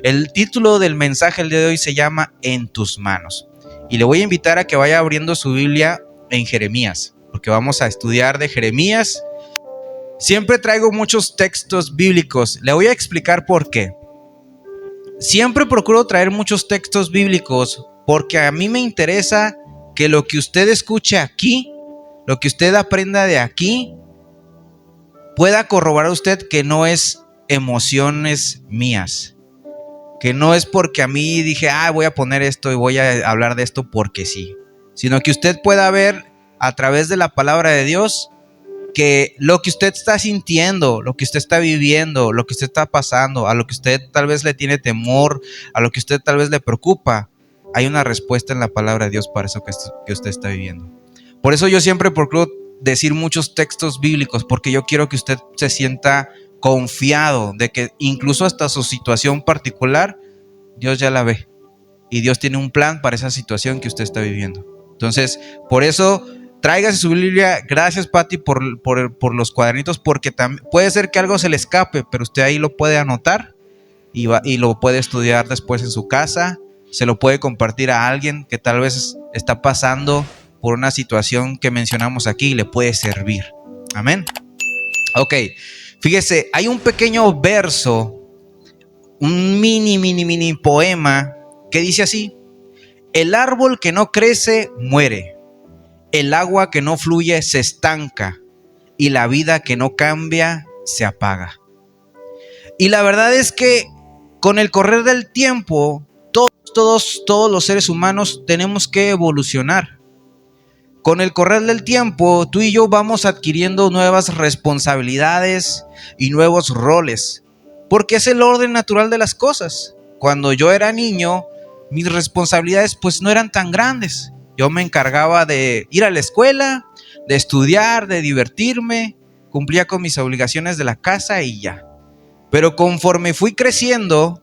El título del mensaje el día de hoy se llama En tus manos. Y le voy a invitar a que vaya abriendo su Biblia en Jeremías, porque vamos a estudiar de Jeremías. Siempre traigo muchos textos bíblicos. Le voy a explicar por qué. Siempre procuro traer muchos textos bíblicos porque a mí me interesa que lo que usted escuche aquí, lo que usted aprenda de aquí, pueda corroborar usted que no es emociones mías, que no es porque a mí dije, voy a poner esto y voy a hablar de esto porque sí, sino que usted pueda ver a través de la palabra de Dios que lo que usted está sintiendo, lo que usted está viviendo, lo que usted está pasando, a lo que usted tal vez le tiene temor, a lo que usted tal vez le preocupa, hay una respuesta en la palabra de Dios para eso que usted está viviendo. Por eso yo siempre procuro decir muchos textos bíblicos, porque yo quiero que usted se sienta confiado de que incluso hasta su situación particular, Dios ya la ve y Dios tiene un plan para esa situación que usted está viviendo. Entonces, por eso tráigase su Biblia. Gracias, Pati, por los cuadernitos, porque puede ser que algo se le escape, pero usted ahí lo puede anotar y lo puede estudiar después en su casa. Se lo puede compartir a alguien que tal vez está pasando por una situación que mencionamos aquí y le puede servir. Amén. Ok, fíjese, hay un pequeño verso, un mini poema que dice así: el árbol que no crece muere, el agua que no fluye se estanca y la vida que no cambia se apaga. Y la verdad es que con el correr del tiempo, todos los seres humanos tenemos que evolucionar. Con el correr del tiempo, tú y yo vamos adquiriendo nuevas responsabilidades y nuevos roles, porque es el orden natural de las cosas. Cuando yo era niño, mis responsabilidades pues no eran tan grandes. Yo me encargaba de ir a la escuela, de estudiar, de divertirme, cumplía con mis obligaciones de la casa y ya. Pero conforme fui creciendo,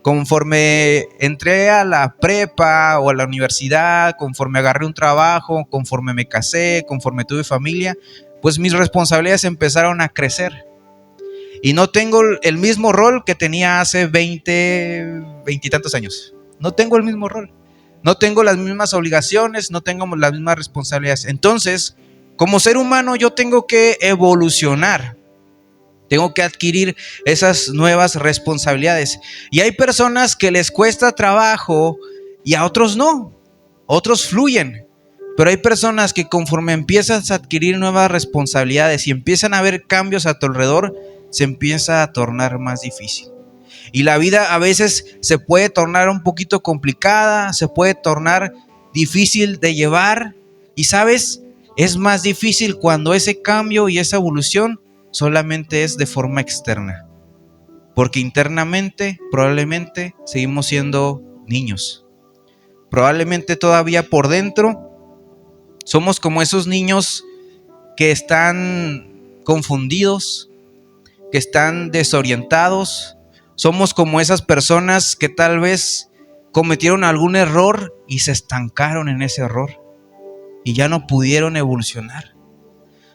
conforme entré a la prepa o a la universidad, conforme agarré un trabajo, conforme me casé, conforme tuve familia, pues mis responsabilidades empezaron a crecer. Y no tengo el mismo rol que tenía hace 20 y tantos años. No tengo el mismo rol. No tengo las mismas obligaciones, no tengo las mismas responsabilidades. Entonces, como ser humano, yo tengo que evolucionar. Tengo que adquirir esas nuevas responsabilidades. Y hay personas que les cuesta trabajo y a otros no. Otros fluyen. Pero hay personas que conforme empiezas a adquirir nuevas responsabilidades y empiezan a haber cambios a tu alrededor, se empieza a tornar más difícil. Y la vida a veces se puede tornar un poquito complicada, se puede tornar difícil de llevar. Y sabes, es más difícil cuando ese cambio y esa evolución solamente es de forma externa, porque internamente probablemente seguimos siendo niños. Probablemente todavía por dentro somos como esos niños que están confundidos, que están desorientados. Somos como esas personas que tal vez cometieron algún error y se estancaron en ese error y ya no pudieron evolucionar.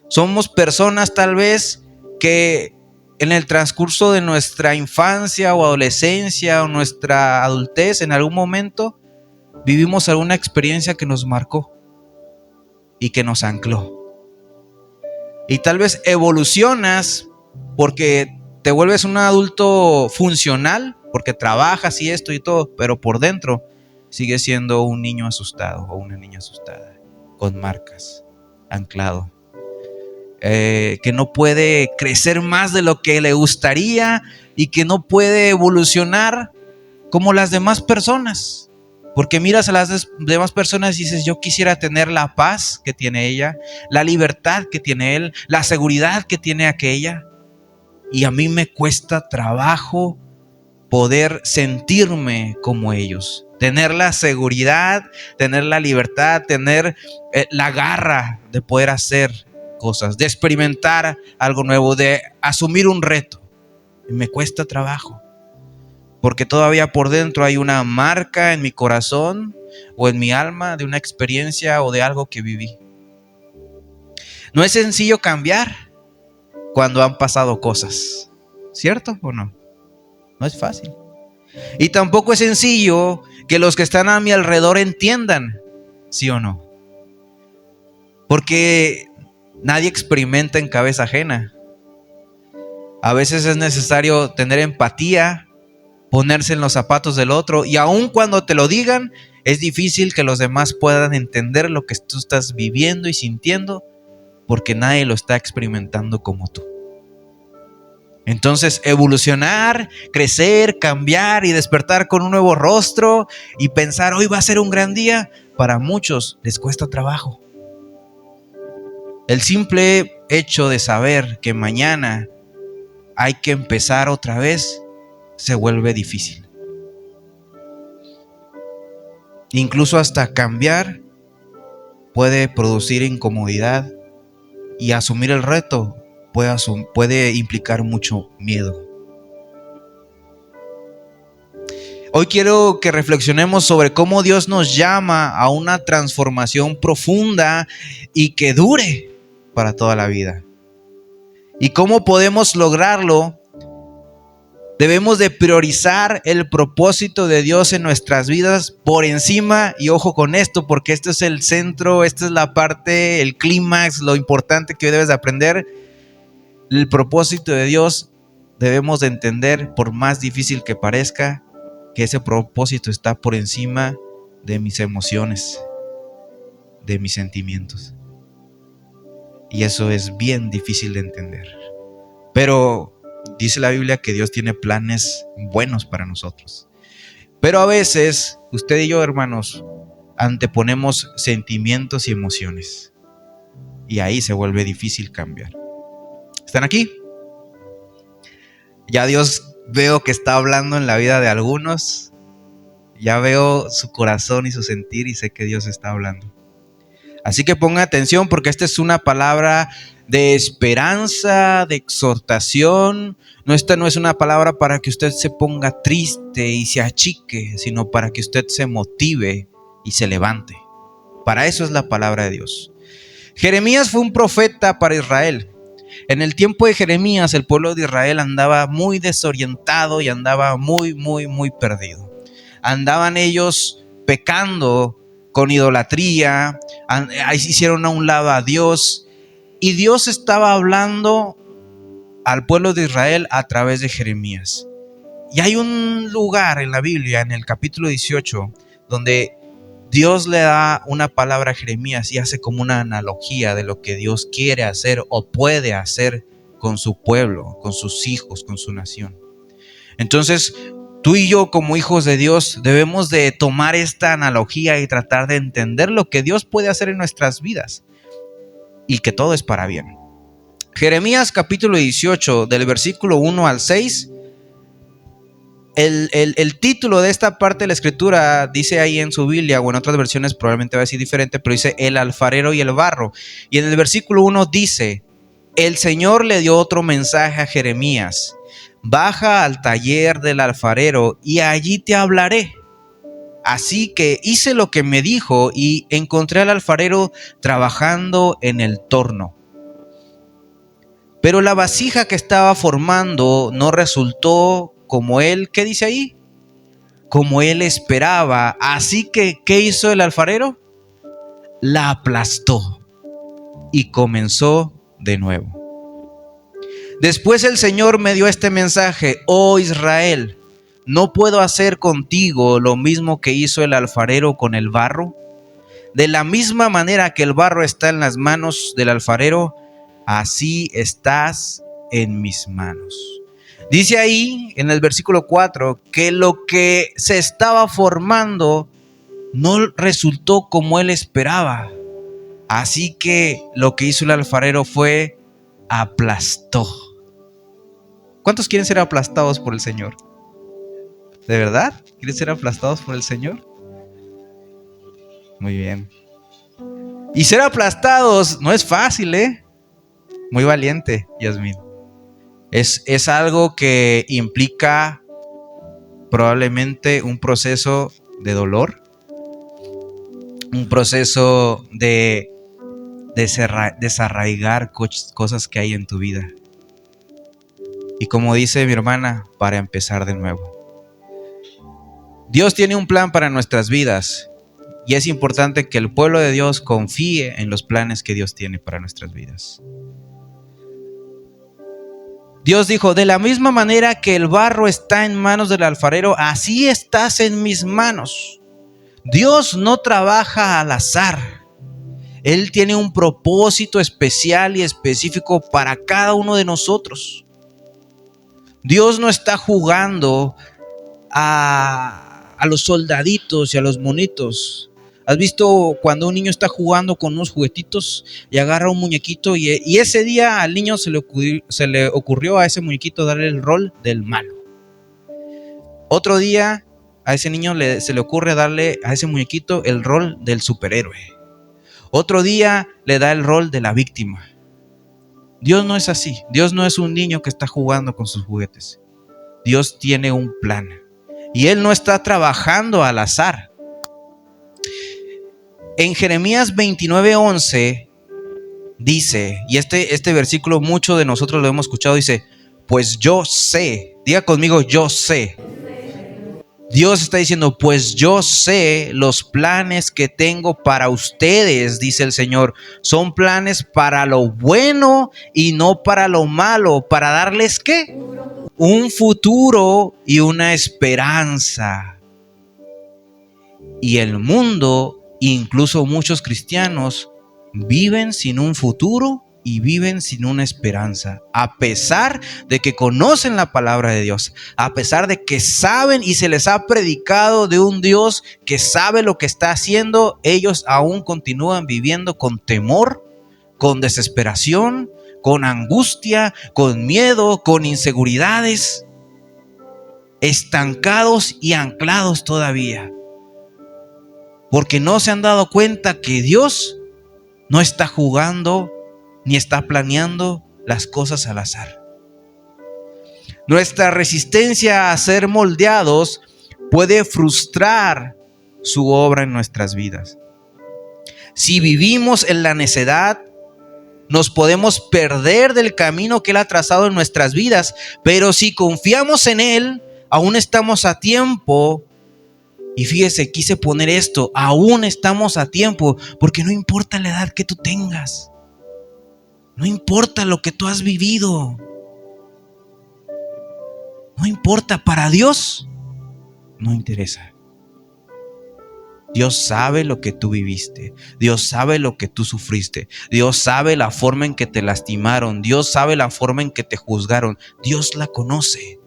Somos personas tal vez que en el transcurso de nuestra infancia o adolescencia o nuestra adultez, en algún momento vivimos alguna experiencia que nos marcó y que nos ancló. Y tal vez evolucionas porque te vuelves un adulto funcional, porque trabajas y esto y todo, pero por dentro sigues siendo un niño asustado o una niña asustada, con marcas, anclado. Que no puede crecer más de lo que le gustaría y que no puede evolucionar como las demás personas, porque miras a las demás personas y dices: yo quisiera tener la paz que tiene ella, la libertad que tiene él, la seguridad que tiene aquella, y a mí me cuesta trabajo poder sentirme como ellos, tener la seguridad, tener la libertad, tener la garra de poder hacer cosas, de experimentar algo nuevo, de asumir un reto. Y me cuesta trabajo, porque todavía por dentro hay una marca en mi corazón o en mi alma de una experiencia o de algo que viví. No es sencillo cambiar cuando han pasado cosas, ¿cierto o no? No es fácil. Y tampoco es sencillo que los que están a mi alrededor entiendan, ¿sí o no? Porque nadie experimenta en cabeza ajena. A veces es necesario tener empatía, ponerse en los zapatos del otro, y aun cuando te lo digan, es difícil que los demás puedan entender lo que tú estás viviendo y sintiendo, porque nadie lo está experimentando como tú. Entonces, evolucionar, crecer, cambiar y despertar con un nuevo rostro y pensar hoy va a ser un gran día, para muchos les cuesta trabajo. El simple hecho de saber que mañana hay que empezar otra vez se vuelve difícil. Incluso hasta cambiar puede producir incomodidad, y asumir el reto puede implicar mucho miedo. Hoy quiero que reflexionemos sobre cómo Dios nos llama a una transformación profunda y que dure para toda la vida. ¿Y cómo podemos lograrlo? Debemos de priorizar el propósito de Dios en nuestras vidas por encima, y ojo con esto, porque esto es el centro, esta es la parte, el clímax, lo importante que debes de aprender. El propósito de Dios debemos de entender, por más difícil que parezca, que ese propósito está por encima de mis emociones, de mis sentimientos. Y eso es bien difícil de entender. Pero dice la Biblia que Dios tiene planes buenos para nosotros. Pero a veces, usted y yo, hermanos, anteponemos sentimientos y emociones. Y ahí se vuelve difícil cambiar. ¿Están aquí? Ya Dios veo que está hablando en la vida de algunos. Ya veo su corazón y su sentir y sé que Dios está hablando. Así que ponga atención, porque esta es una palabra de esperanza, de exhortación. Esta no es una palabra para que usted se ponga triste y se achique, sino para que usted se motive y se levante. Para eso es la palabra de Dios. Jeremías fue un profeta para Israel. En el tiempo de Jeremías, el pueblo de Israel andaba muy desorientado y andaba muy perdido. Andaban ellos pecando con idolatría, hicieron a un lado a Dios, y Dios estaba hablando al pueblo de Israel a través de Jeremías. Y hay un lugar en la Biblia, en el capítulo 18, donde Dios le da una palabra a Jeremías y hace como una analogía de lo que Dios quiere hacer o puede hacer con su pueblo, con sus hijos, con su nación. Entonces, tú y yo, como hijos de Dios, debemos de tomar esta analogía y tratar de entender lo que Dios puede hacer en nuestras vidas y que todo es para bien. Jeremías capítulo 18, del versículo 1 al 6. El título de esta parte de la escritura dice ahí en su Biblia, o en otras versiones probablemente va a decir diferente, pero dice el alfarero y el barro. Y en el versículo 1 dice: el Señor le dio otro mensaje a Jeremías: baja al taller del alfarero y allí te hablaré. Así que hice lo que me dijo y encontré al alfarero trabajando en el torno. Pero la vasija que estaba formando no resultó como él, ¿qué dice ahí? Como él esperaba. Así que, ¿qué hizo el alfarero? La aplastó y comenzó de nuevo. Después el Señor me dio este mensaje: oh Israel, ¿no puedo hacer contigo lo mismo que hizo el alfarero con el barro? De la misma manera que el barro está en las manos del alfarero, así estás en mis manos. Dice ahí en el versículo 4 que lo que se estaba formando no resultó como él esperaba. Así que lo que hizo el alfarero fue aplastó. ¿Cuántos quieren ser aplastados por el Señor? ¿De verdad? ¿Quieren ser aplastados por el Señor? Muy bien. Y ser aplastados no es fácil, ¿eh? Muy valiente, Yasmín. Es algo que implica probablemente un proceso de dolor, un proceso de desarraigar cosas que hay en tu vida. Y como dice mi hermana, para empezar de nuevo. Dios tiene un plan para nuestras vidas y es importante que el pueblo de Dios confíe en los planes que Dios tiene para nuestras vidas. Dios dijo, de la misma manera que el barro está en manos del alfarero, así estás en mis manos. Dios no trabaja al azar. Él tiene un propósito especial y específico para cada uno de nosotros. Dios no está jugando a los soldaditos y a los monitos. ¿Has visto cuando un niño está jugando con unos juguetitos y agarra un muñequito y ese día al niño se le ocurrió a ese muñequito darle el rol del malo? Otro día a ese niño se le ocurre darle a ese muñequito el rol del superhéroe. Otro día le da el rol de la víctima. Dios no es así. Dios no es un niño que está jugando con sus juguetes. Dios tiene un plan y Él no está trabajando al azar. En Jeremías 29:11 dice, y este versículo muchos de nosotros lo hemos escuchado, dice, pues yo sé, diga conmigo, yo sé. Dios está diciendo, pues yo sé los planes que tengo para ustedes, dice el Señor. Son planes para lo bueno y no para lo malo, para darles ¿qué? Un futuro y una esperanza. Y el mundo, incluso muchos cristianos, viven sin un futuro y viven sin una esperanza, a pesar de que conocen la palabra de Dios, a pesar de que saben y se les ha predicado de un Dios que sabe lo que está haciendo. Ellos aún continúan viviendo con temor, con desesperación, con angustia, con miedo, con inseguridades, estancados y anclados todavía, porque no se han dado cuenta que Dios no está jugando ni está planeando las cosas al azar. Nuestra resistencia a ser moldeados puede frustrar su obra en nuestras vidas. Si vivimos en la necedad, nos podemos perder del camino que Él ha trazado en nuestras vidas, pero si confiamos en Él, aún estamos a tiempo. Y fíjese, quise poner esto, aún estamos a tiempo, porque no importa la edad que tú tengas, no importa lo que tú has vivido, no importa, para Dios no interesa. Dios sabe lo que tú viviste, Dios sabe lo que tú sufriste, Dios sabe la forma en que te lastimaron, Dios sabe la forma en que te juzgaron, Dios la conoce.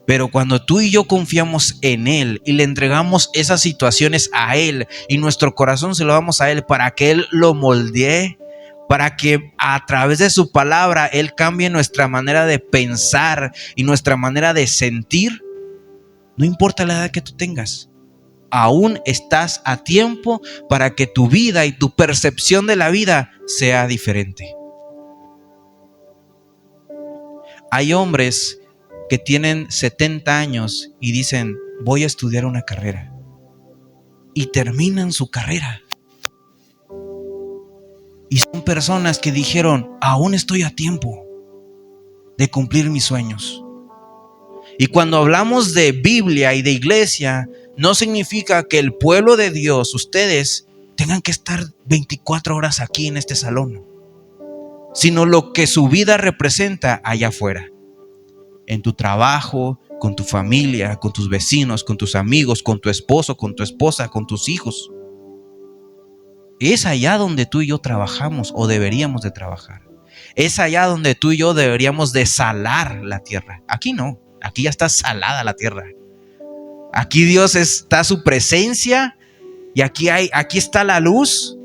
Pero cuando tú y yo confiamos en Él y le entregamos esas situaciones a Él y nuestro corazón se lo damos a Él para que Él lo moldee, para que a través de su palabra Él cambie nuestra manera de pensar y nuestra manera de sentir, no importa la edad que tú tengas, aún estás a tiempo para que tu vida y tu percepción de la vida sea diferente. Hay hombres que tienen 70 años y dicen, voy a estudiar una carrera, y terminan su carrera. Y son personas que dijeron, aún estoy a tiempo de cumplir mis sueños. Y cuando hablamos de Biblia y de iglesia, no significa que el pueblo de Dios, ustedes, tengan que estar 24 horas aquí en este salón, sino lo que su vida representa allá afuera. En tu trabajo, con tu familia, con tus vecinos, con tus amigos, con tu esposo, con tu esposa, con tus hijos. Es allá donde tú y yo trabajamos o deberíamos de trabajar. Es allá donde tú y yo deberíamos de salar la tierra. Aquí no, aquí ya está salada la tierra. Aquí Dios está su presencia y aquí está la luz.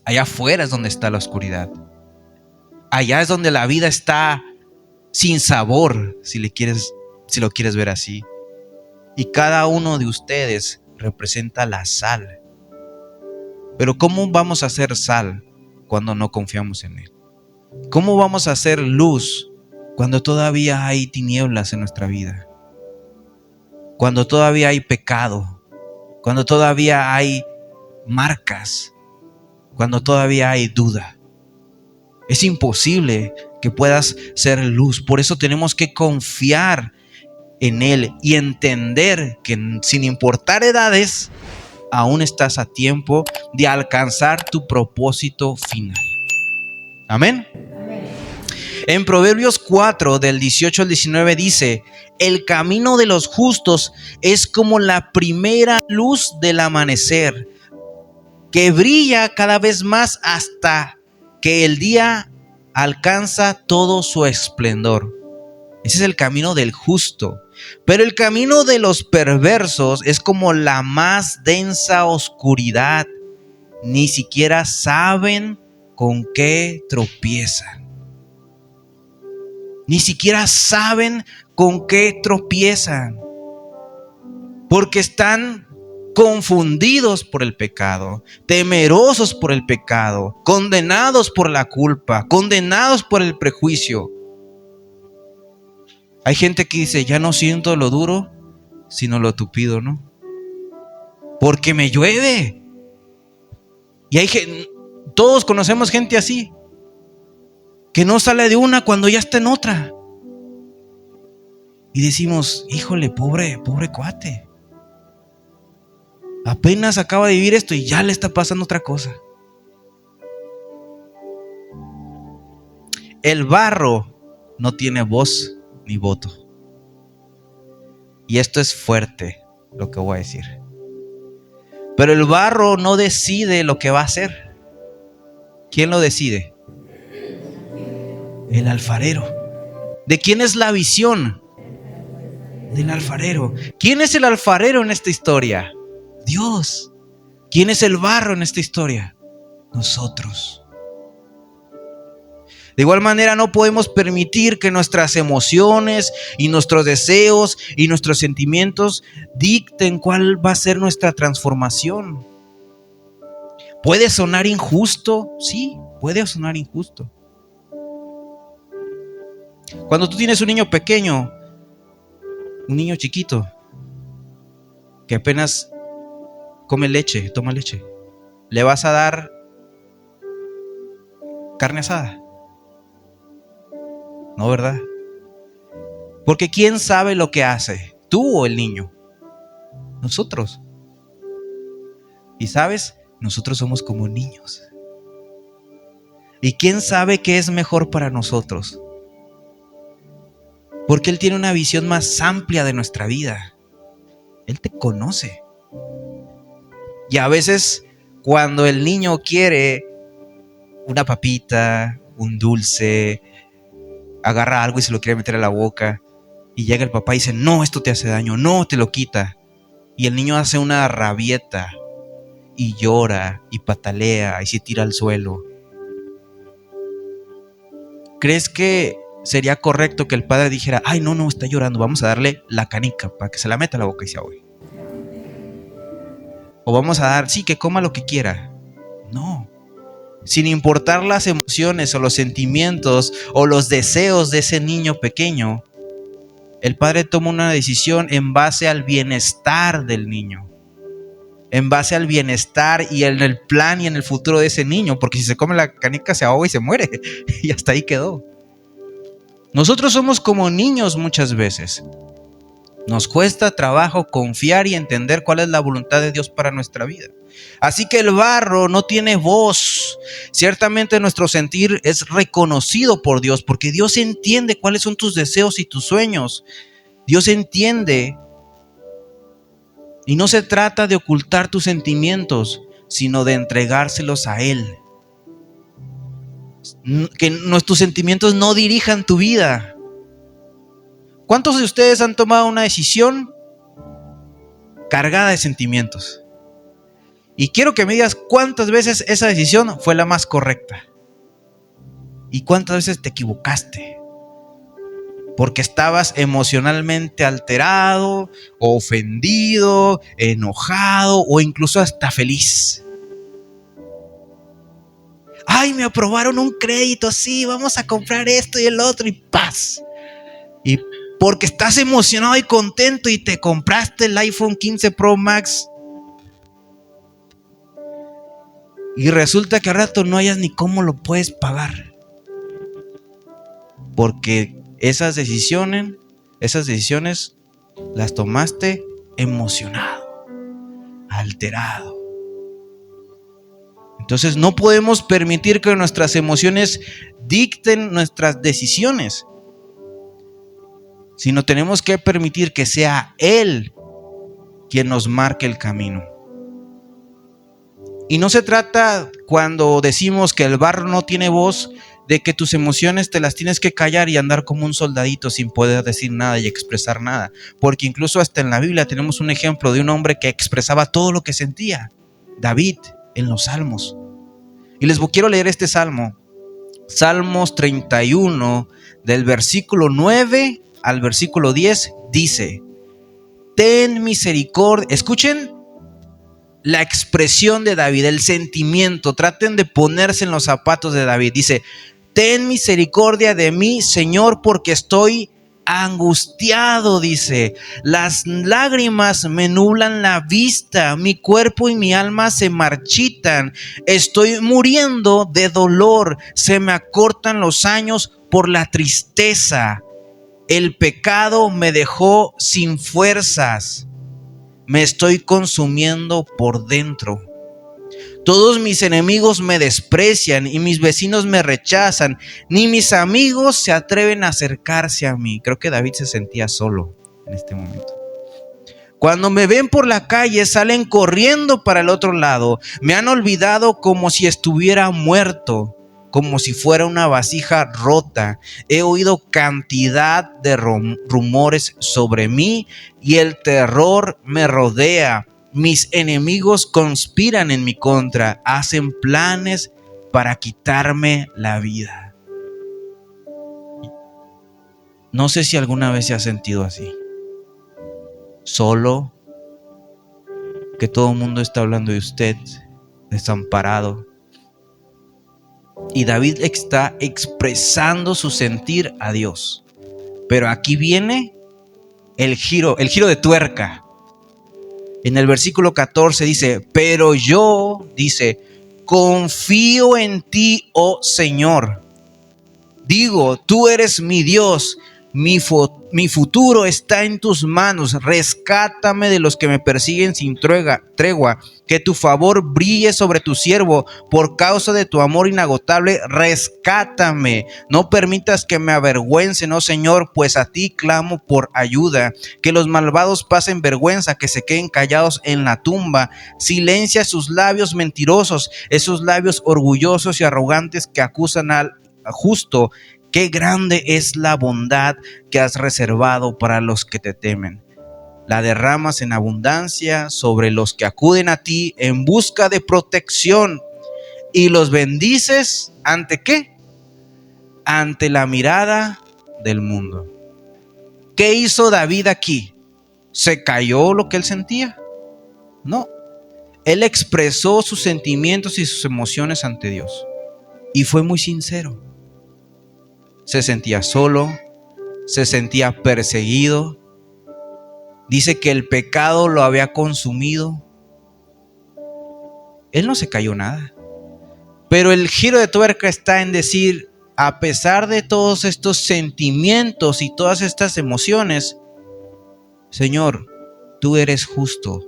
Allá afuera es donde está la oscuridad. Allá es donde la vida está sin sabor, si lo quieres ver así. Y cada uno de ustedes representa la sal. Pero ¿cómo vamos a hacer sal cuando no confiamos en Él? ¿Cómo vamos a hacer luz cuando todavía hay tinieblas en nuestra vida? Cuando todavía hay pecado, cuando todavía hay marcas, cuando todavía hay duda. Es imposible que puedas ser luz. Por eso tenemos que confiar en Él y entender que sin importar edades, aún estás a tiempo de alcanzar tu propósito final. Amén. En Proverbios 4, del 18 al 19 dice: el camino de los justos es como la primera luz del amanecer, que brilla cada vez más hasta que el día alcanza todo su esplendor. Ese es el camino del justo. Pero el camino de los perversos es como la más densa oscuridad. Ni siquiera saben con qué tropiezan. Ni siquiera saben con qué tropiezan. Porque están confundidos por el pecado, temerosos por el pecado, condenados por la culpa, condenados por el prejuicio. Hay gente que dice: ya no siento lo duro, sino lo tupido, ¿no? Porque me llueve. Y hay gente, todos conocemos gente así, que no sale de una cuando ya está en otra. Y decimos: híjole, pobre cuate. Apenas acaba de vivir esto y ya le está pasando otra cosa. El barro no tiene voz ni voto. Y esto es fuerte lo que voy a decir. Pero el barro no decide lo que va a hacer. ¿Quién lo decide? El alfarero. ¿De quién es la visión? Del alfarero. ¿Quién es el alfarero en esta historia? Dios. ¿Quién es el barro en esta historia? Nosotros. De igual manera, no podemos permitir que nuestras emociones y nuestros deseos y nuestros sentimientos dicten cuál va a ser nuestra transformación. ¿Puede sonar injusto? Sí, puede sonar injusto. Cuando tú tienes un niño pequeño, un niño chiquito, que apenas come leche, toma leche, ¿le vas a dar carne asada? No, ¿verdad? Porque ¿quién sabe lo que hace? ¿Tú o el niño? Nosotros. Y ¿sabes? Nosotros somos como niños. ¿Y quién sabe qué es mejor para nosotros? Porque Él tiene una visión más amplia de nuestra vida. Él te conoce. Y a veces, cuando el niño quiere una papita, un dulce, agarra algo y se lo quiere meter a la boca, y llega el papá y dice: no, esto te hace daño, no, te lo quita. Y el niño hace una rabieta y llora y patalea y se tira al suelo. ¿Crees que sería correcto que el padre dijera: ay, no, está llorando, vamos a darle la canica para que se la meta a la boca y se ahogue? O vamos a dar, sí, que coma lo que quiera. No. Sin importar las emociones o los sentimientos o los deseos de ese niño pequeño, el padre toma una decisión en base al bienestar del niño, en base al bienestar y en el plan y en el futuro de ese niño, porque si se come la canica se ahoga y se muere y hasta ahí quedó. Nosotros somos como niños muchas veces. Nos cuesta trabajo confiar y entender cuál es la voluntad de Dios para nuestra vida. Así que el barro no tiene voz. Ciertamente nuestro sentir es reconocido por Dios, porque Dios entiende cuáles son tus deseos y tus sueños. Dios entiende. Y no se trata de ocultar tus sentimientos, sino de entregárselos a Él. Que nuestros sentimientos no dirijan tu vida. ¿Cuántos de ustedes han tomado una decisión cargada de sentimientos? Y quiero que me digas cuántas veces esa decisión fue la más correcta. Y cuántas veces te equivocaste. Porque estabas emocionalmente alterado, ofendido, enojado o incluso hasta feliz. Ay, me aprobaron un crédito, sí, vamos a comprar esto y el otro y paz. Y porque estás emocionado y contento y te compraste el iPhone 15 Pro Max. Y resulta que al rato no hayas ni cómo lo puedes pagar. Porque esas decisiones las tomaste emocionado, alterado. Entonces no podemos permitir que nuestras emociones dicten nuestras decisiones, sino tenemos que permitir que sea Él quien nos marque el camino. Y no se trata, cuando decimos que el barro no tiene voz, de que tus emociones te las tienes que callar y andar como un soldadito sin poder decir nada y expresar nada. Porque incluso hasta en la Biblia tenemos un ejemplo de un hombre que expresaba todo lo que sentía, David, en los Salmos. Y les quiero leer este salmo, Salmos 31, del versículo 9 al versículo 10, dice: ten misericordia. Escuchen la expresión de David, el sentimiento. Traten de ponerse en los zapatos de David. Dice: ten misericordia de mí, Señor, porque estoy angustiado. Dice: las lágrimas me nublan la vista, mi cuerpo y mi alma se marchitan. Estoy muriendo de dolor, se me acortan los años por la tristeza. El pecado me dejó sin fuerzas. Me estoy consumiendo por dentro. Todos mis enemigos me desprecian y mis vecinos me rechazan. Ni mis amigos se atreven a acercarse a mí. Creo que David se sentía solo en este momento. Cuando me ven por la calle, salen corriendo para el otro lado. Me han olvidado como si estuviera muerto, como si fuera una vasija rota. He oído cantidad de rumores sobre mí y el terror me rodea. Mis enemigos conspiran en mi contra, hacen planes para quitarme la vida. No sé si alguna vez se ha sentido así, solo, que todo el mundo está hablando de usted, desamparado. Y David está expresando su sentir a Dios. Pero aquí viene el giro de tuerca. En el versículo 14 dice: pero yo, dice, confío en ti, oh Señor. Digo, tú eres mi Dios, mi futuro está en tus manos. Rescátame de los que me persiguen sin tregua. Que tu favor brille sobre tu siervo por causa de tu amor inagotable. Rescátame. No permitas que me avergüencen, oh Señor, pues a ti clamo por ayuda. Que los malvados pasen vergüenza, que se queden callados en la tumba. Silencia sus labios mentirosos, esos labios orgullosos y arrogantes que acusan al justo. Qué grande es la bondad que has reservado para los que te temen. La derramas en abundancia sobre los que acuden a ti en busca de protección, y los bendices ¿ante qué? Ante la mirada del mundo. ¿Qué hizo David aquí? ¿Se cayó lo que él sentía? No. Él expresó sus sentimientos y sus emociones ante Dios. Y fue muy sincero. Se sentía solo, se sentía perseguido. Dice que el pecado lo había consumido. Él no se cayó nada. Pero el giro de tuerca está en decir: a pesar de todos estos sentimientos y todas estas emociones, Señor, tú eres justo,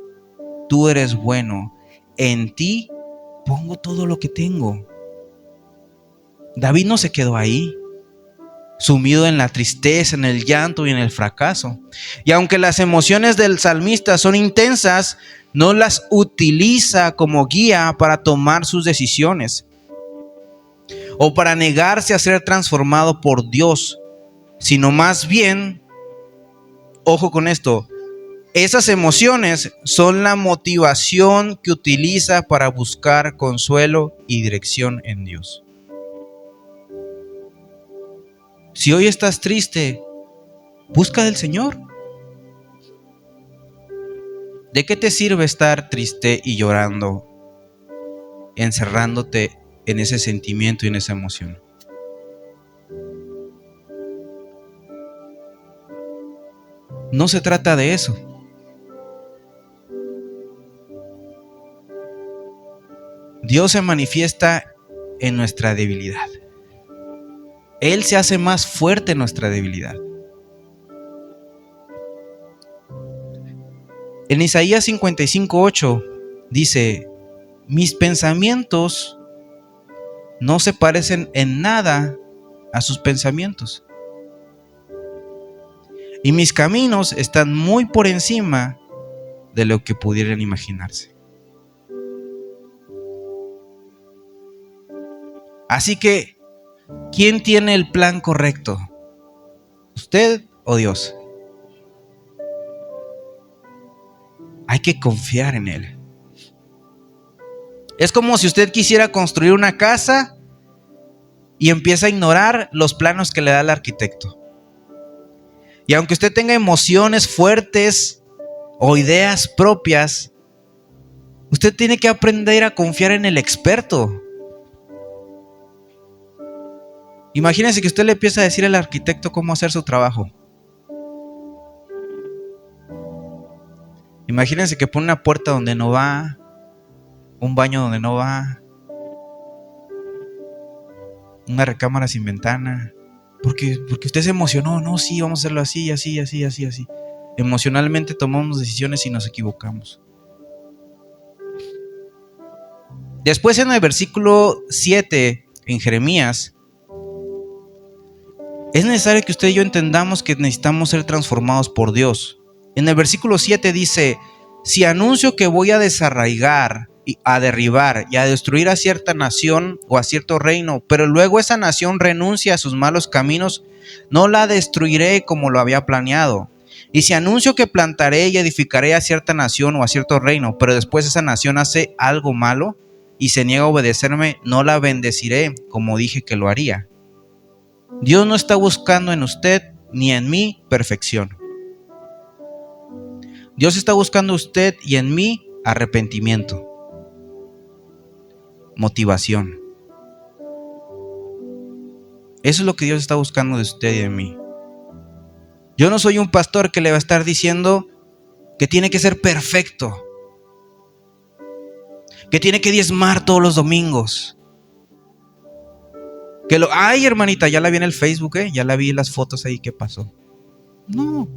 tú eres bueno, en ti pongo todo lo que tengo. David no se quedó ahí, sumido en la tristeza, en el llanto y en el fracaso. Y aunque las emociones del salmista son intensas, no las utiliza como guía para tomar sus decisiones o para negarse a ser transformado por Dios, sino más bien, ojo con esto, esas emociones son la motivación que utiliza para buscar consuelo y dirección en Dios. Si hoy estás triste, busca del Señor. ¿De qué te sirve estar triste y llorando, encerrándote en ese sentimiento y en esa emoción? No se trata de eso. Dios se manifiesta en nuestra debilidad. Él se hace más fuerte en nuestra debilidad. En Isaías 55:8 dice: mis pensamientos no se parecen en nada a sus pensamientos, y mis caminos están muy por encima de lo que pudieran imaginarse. Así que, ¿quién tiene el plan correcto? ¿Usted o Dios? Hay que confiar en Él. Es como si usted quisiera construir una casa y empieza a ignorar los planos que le da el arquitecto. Y aunque usted tenga emociones fuertes o ideas propias, usted tiene que aprender a confiar en el experto. Imagínense que usted le empieza a decir al arquitecto cómo hacer su trabajo. Imagínense que pone una puerta donde no va, un baño donde no va, una recámara sin ventana, porque usted se emocionó. No, sí, vamos a hacerlo así, así, así, así, así. Emocionalmente tomamos decisiones y nos equivocamos. Después, en el versículo 7 en Jeremías, es necesario que usted y yo entendamos que necesitamos ser transformados por Dios. En el versículo 7 dice: si anuncio que voy a desarraigar, a derribar y a destruir a cierta nación o a cierto reino, pero luego esa nación renuncia a sus malos caminos, no la destruiré como lo había planeado. Y si anuncio que plantaré y edificaré a cierta nación o a cierto reino, pero después esa nación hace algo malo y se niega a obedecerme, no la bendeciré como dije que lo haría. Dios no está buscando en usted ni en mí perfección. Dios está buscando en usted y en mí arrepentimiento, motivación. Eso es lo que Dios está buscando de usted y de mí. Yo no soy un pastor que le va a estar diciendo que tiene que ser perfecto, que tiene que diezmar todos los domingos. Ay, hermanita, ya la vi en el Facebook, ya la vi en las fotos ahí, ¿qué pasó? No.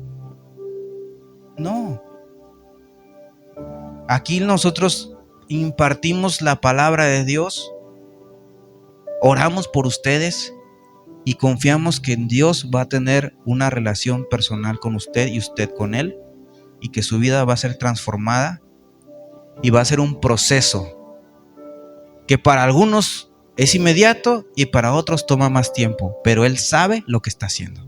Aquí nosotros impartimos la palabra de Dios, oramos por ustedes y confiamos que Dios va a tener una relación personal con usted y usted con Él, y que su vida va a ser transformada y va a ser un proceso que para algunos es inmediato y para otros toma más tiempo, pero Él sabe lo que está haciendo.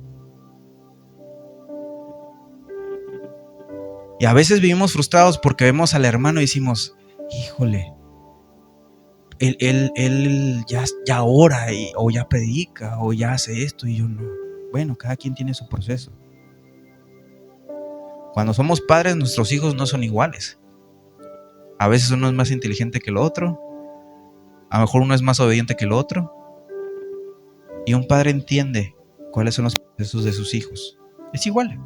Y a veces vivimos frustrados porque vemos al hermano y decimos: híjole, él ya ora o ya predica o ya hace esto y yo no. Bueno, cada quien tiene su proceso. Cuando somos padres, nuestros hijos no son iguales. A veces uno es más inteligente que el otro, a lo mejor uno es más obediente que el otro, y un padre entiende cuáles son los procesos de sus hijos. Es igual.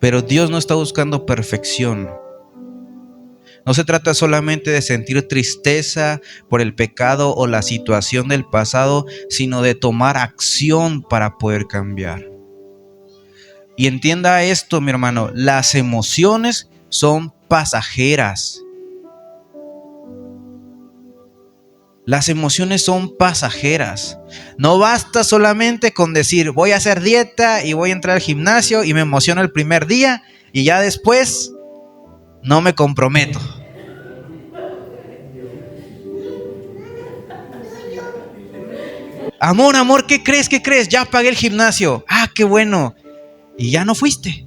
Pero Dios no está buscando perfección. No se trata solamente de sentir tristeza por el pecado o la situación del pasado, sino de tomar acción para poder cambiar. Y entienda esto, mi hermano: las emociones son pasajeras. Las emociones son pasajeras. No basta solamente con decir: voy a hacer dieta y voy a entrar al gimnasio y me emociono el primer día y ya después no me comprometo. Amor, ¿qué crees? Ya pagué el gimnasio. Ah, qué bueno. Y ya no fuiste.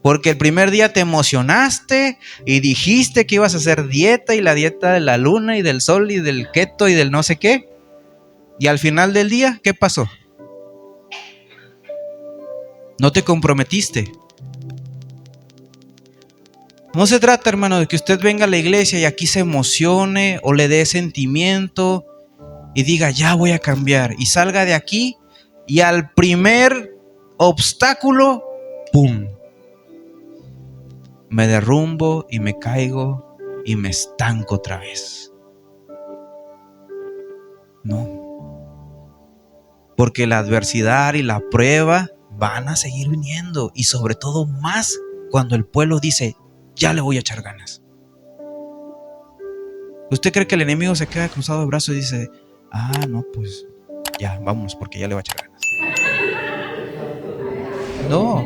Porque el primer día te emocionaste y dijiste que ibas a hacer dieta, y la dieta de la luna y del sol y del keto y del no sé qué. Y al final del día, ¿qué pasó? No te comprometiste. No se trata, hermano, de que usted venga a la iglesia y aquí se emocione o le dé sentimiento y diga: ya voy a cambiar, y salga de aquí y al primer obstáculo, ¡pum!, me derrumbo y me caigo y me estanco otra vez. No. Porque la adversidad y la prueba van a seguir viniendo, y sobre todo más cuando el pueblo dice, ya le voy a echar ganas. ¿Usted cree que el enemigo se queda cruzado de brazos y dice, no, pues ya, vámonos porque ya le va a echar ganas? No.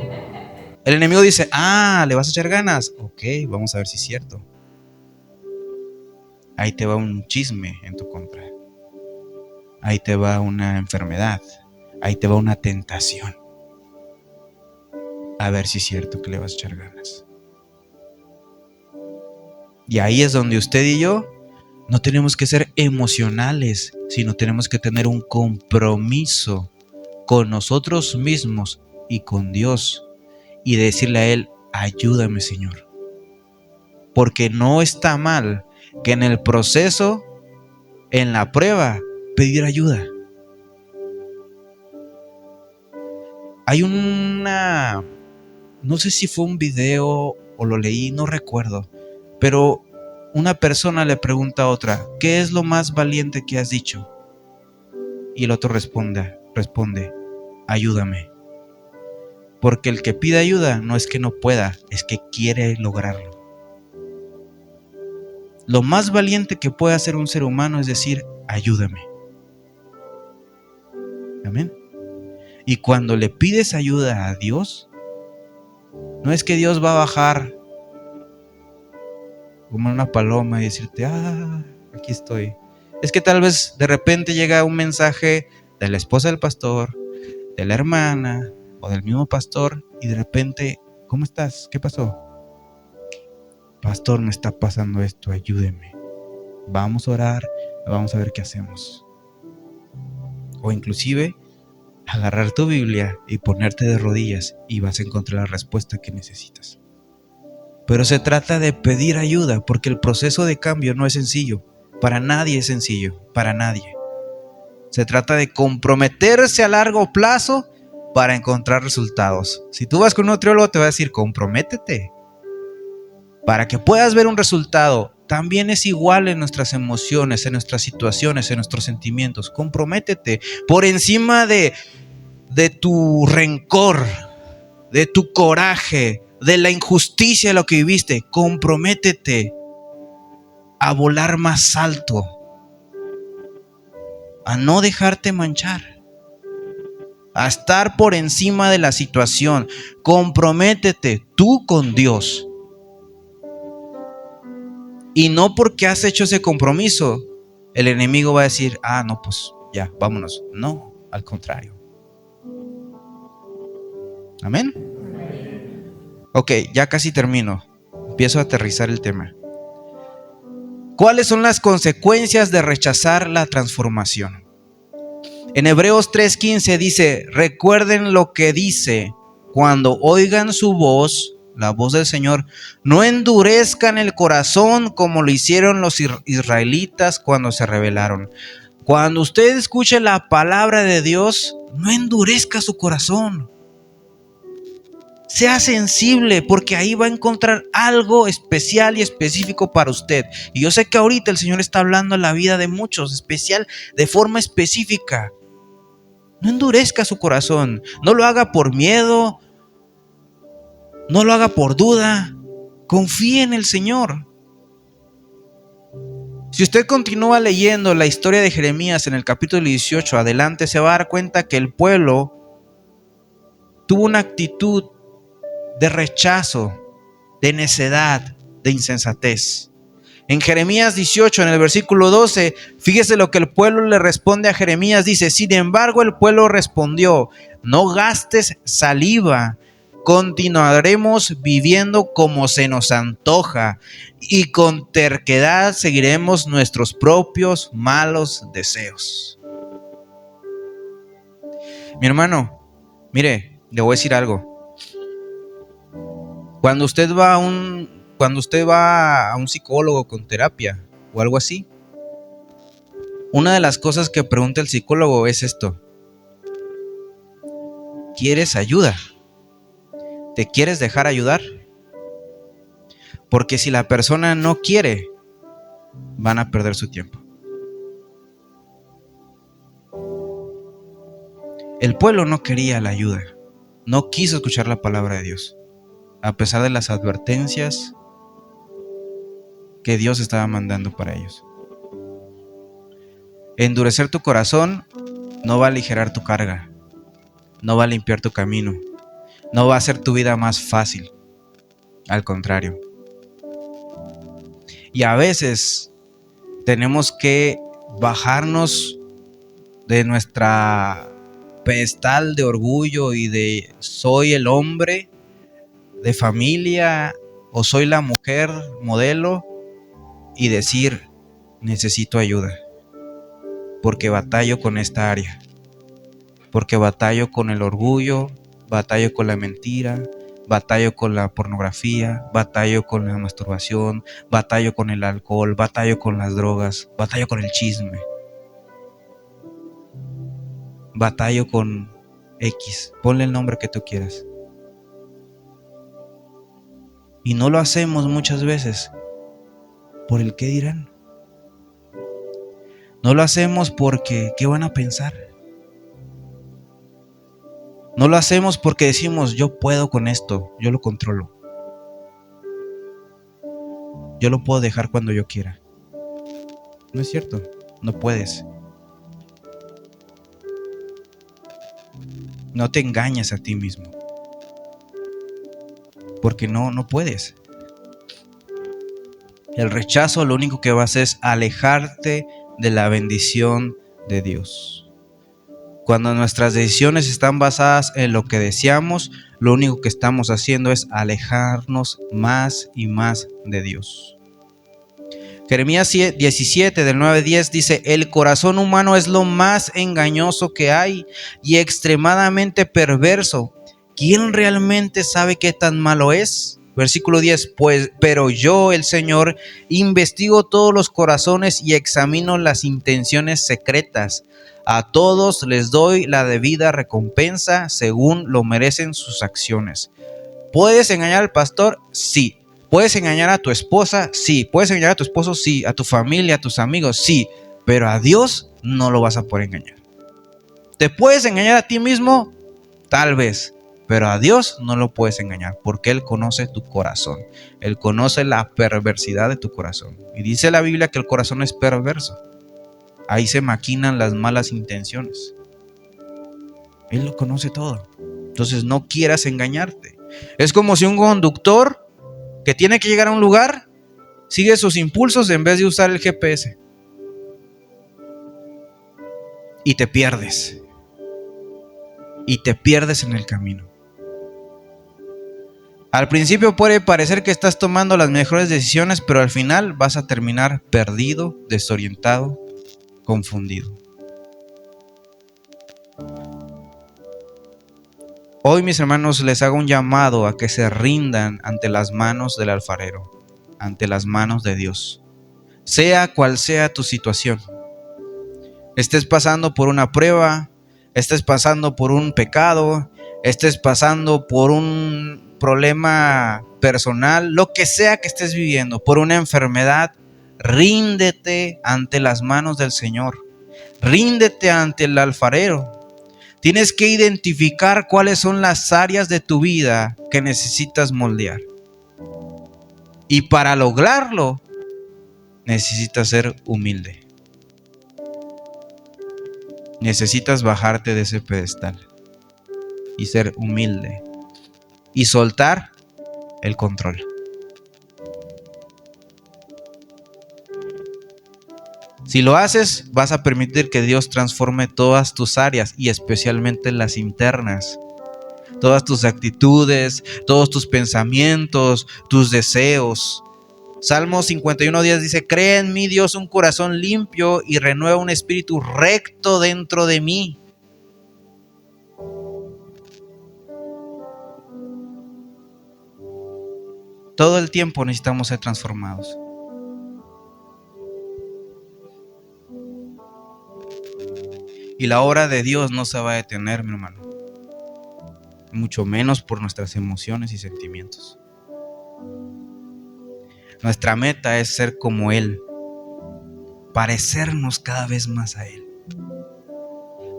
El enemigo dice, ¿le vas a echar ganas? Ok, vamos a ver si es cierto. Ahí te va un chisme en tu contra. Ahí te va una enfermedad. Ahí te va una tentación. A ver si es cierto que le vas a echar ganas. Y ahí es donde usted y yo no tenemos que ser emocionales, sino tenemos que tener un compromiso con nosotros mismos y con Dios, y decirle a Él, ayúdame, Señor. Porque no está mal que en el proceso, en la prueba, pedir ayuda. Hay no sé si fue un video o lo leí, no recuerdo, pero una persona le pregunta a otra, ¿qué es lo más valiente que has dicho? Y el otro responde, ayúdame. Porque el que pide ayuda no es que no pueda, es que quiere lograrlo. Lo más valiente que puede hacer un ser humano es decir, ayúdame. Amén. Y cuando le pides ayuda a Dios, no es que Dios va a bajar como una paloma y decirte, aquí estoy. Es que tal vez de repente llega un mensaje de la esposa del pastor, de la hermana o del mismo pastor, y de repente, ¿cómo estás? ¿Qué pasó? Pastor, me está pasando esto, ayúdeme. Vamos a orar, vamos a ver qué hacemos. O inclusive agarrar tu Biblia y ponerte de rodillas y vas a encontrar la respuesta que necesitas. Pero se trata de pedir ayuda, porque el proceso de cambio no es sencillo. Para nadie es sencillo, para nadie. Se trata de comprometerse a largo plazo para encontrar resultados. Si tú vas con un nutriólogo te va a decir, comprométete. Para que puedas ver un resultado, también es igual en nuestras emociones, en nuestras situaciones, en nuestros sentimientos. Comprométete por encima de tu rencor, de tu coraje, de la injusticia de lo que viviste. Comprométete a volar más alto, a no dejarte manchar, a estar por encima de la situación. Comprométete tú con Dios. Y no porque has hecho ese compromiso, el enemigo va a decir, no, pues ya, vámonos. No, al contrario. Amén. Ok, ya casi termino. Empiezo a aterrizar el tema. ¿Cuáles son las consecuencias de rechazar la transformación? En Hebreos 3:15 dice, recuerden lo que dice, cuando oigan su voz, la voz del Señor, no endurezcan el corazón como lo hicieron los israelitas cuando se rebelaron. Cuando usted escuche la palabra de Dios, no endurezca su corazón. Sea sensible, porque ahí va a encontrar algo especial y específico para usted. Y yo sé que ahorita el Señor está hablando en la vida de muchos, especial, de forma específica. No endurezca su corazón, no lo haga por miedo, no lo haga por duda. Confíe en el Señor. Si usted continúa leyendo la historia de Jeremías en el capítulo 18 adelante, se va a dar cuenta que el pueblo tuvo una actitud de rechazo, de necedad, de insensatez. En Jeremías 18, en el versículo 12, fíjese lo que el pueblo le responde a Jeremías. Dice, sin embargo el pueblo respondió, no gastes saliva, continuaremos viviendo como se nos antoja y con terquedad seguiremos nuestros propios malos deseos. Mi hermano, mire, le voy a decir algo. Cuando usted va a un psicólogo con terapia o algo así, una de las cosas que pregunta el psicólogo es esto: ¿quieres ayuda? ¿Te quieres dejar ayudar? Porque si la persona no quiere, van a perder su tiempo. El pueblo no quería la ayuda. no quiso escuchar la palabra de Dios, a pesar de las advertencias que Dios estaba mandando para ellos. Endurecer tu corazón no va a aligerar tu carga, no va a limpiar tu camino, no va a hacer tu vida más fácil, al contrario. Y a veces tenemos que bajarnos de nuestra pedestal de orgullo y de soy el hombre de familia o soy la mujer modelo y decir necesito ayuda porque batallo con esta área, porque batallo con el orgullo, batallo con la mentira, batallo con la pornografía, batallo con la masturbación, batallo con el alcohol, batallo con las drogas, batallo con el chisme, batallo con X, ponle el nombre que tú quieras. Y no lo hacemos muchas veces por el qué dirán. No lo hacemos porque ¿qué van a pensar? No lo hacemos porque decimos yo puedo con esto, yo lo controlo. Yo lo puedo dejar cuando yo quiera. No es cierto, no puedes. No te engañes a ti mismo. Porque no puedes. El rechazo lo único que va a hacer es alejarte de la bendición de Dios. Cuando nuestras decisiones están basadas en lo que deseamos, lo único que estamos haciendo es alejarnos más y más de Dios. Jeremías 17 del 9 al 10 dice: el corazón humano es lo más engañoso que hay y extremadamente perverso. ¿Quién realmente sabe qué tan malo es? Versículo 10, pero yo, el Señor, investigo todos los corazones y examino las intenciones secretas. A todos les doy la debida recompensa según lo merecen sus acciones. ¿Puedes engañar al pastor? Sí. ¿Puedes engañar a tu esposa? Sí. ¿Puedes engañar a tu esposo? Sí. ¿A tu familia, a tus amigos? Sí. Pero a Dios no lo vas a poder engañar. ¿Te puedes engañar a ti mismo? Tal vez. Pero a Dios no lo puedes engañar porque Él conoce tu corazón. Él conoce la perversidad de tu corazón. Y dice la Biblia que el corazón es perverso. Ahí se maquinan las malas intenciones. Él lo conoce todo. Entonces no quieras engañarte. Es como si un conductor que tiene que llegar a un lugar sigue sus impulsos en vez de usar el GPS. Y te pierdes. Y te pierdes en el camino. Al principio puede parecer que estás tomando las mejores decisiones, pero al final vas a terminar perdido, desorientado, confundido. Hoy, mis hermanos, les hago un llamado a que se rindan ante las manos del alfarero, ante las manos de Dios. Sea cual sea tu situación, estés pasando por una prueba, estés pasando por un pecado, estés pasando por un problema personal, lo que sea que estés viviendo, por una enfermedad, ríndete ante las manos del Señor. Ríndete ante el alfarero. Tienes que identificar cuáles son las áreas de tu vida que necesitas moldear. Y para lograrlo, necesitas ser humilde. Necesitas bajarte de ese pedestal y ser humilde y soltar el control. Si lo haces, vas a permitir que Dios transforme todas tus áreas y especialmente las internas. Todas tus actitudes, todos tus pensamientos, tus deseos. Salmo 51:10 dice: crea en mí, Dios, un corazón limpio y renueva un espíritu recto dentro de mí. Todo el tiempo necesitamos ser transformados. Y la obra de Dios no se va a detener, mi hermano. Mucho menos por nuestras emociones y sentimientos. Nuestra meta es ser como Él, parecernos cada vez más a Él.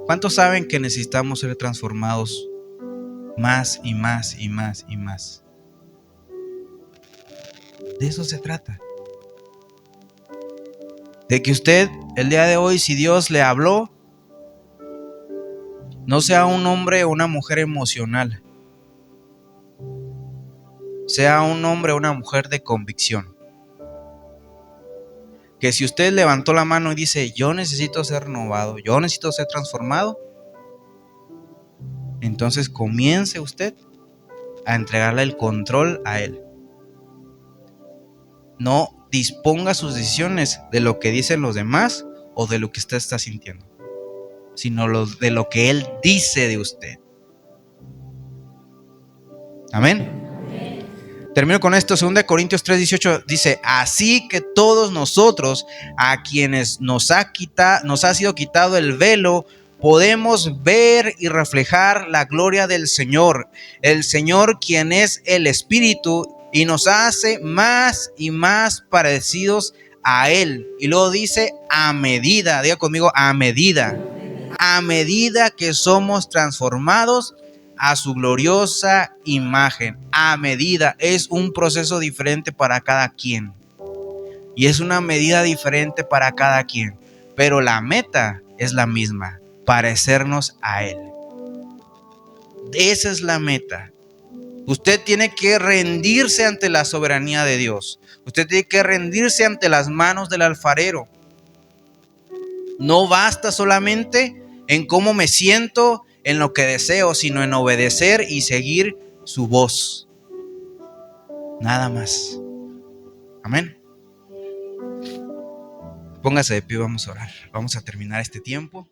¿Cuántos saben que necesitamos ser transformados más y más y más y más. De eso se trata. De que usted, el día de hoy, si Dios le habló, no sea un hombre o una mujer emocional. Sea un hombre o una mujer de convicción. Que si usted levantó la mano y dice, yo necesito ser renovado, yo necesito ser transformado, entonces comience usted a entregarle el control a Él. No disponga sus decisiones de lo que dicen los demás o de lo que usted está sintiendo, sino de lo que Él dice de usted. Amén. Termino con esto. 2 Corintios 3:18 dice: así que todos nosotros, a quienes nos ha sido quitado el velo, podemos ver y reflejar la gloria del Señor. El Señor, quien es el Espíritu, y nos hace más y más parecidos a Él. Y luego dice, a medida, diga conmigo, a medida que somos transformados a su gloriosa imagen. A medida, es un proceso diferente para cada quien. Y es una medida diferente para cada quien. Pero la meta es la misma, parecernos a Él. Esa es la meta. Usted tiene que rendirse ante la soberanía de Dios. Usted tiene que rendirse ante las manos del alfarero. No basta solamente en cómo me siento, en lo que deseo, sino en obedecer y seguir su voz. Nada más. Amén. Póngase de pie, vamos a orar. Vamos a terminar este tiempo.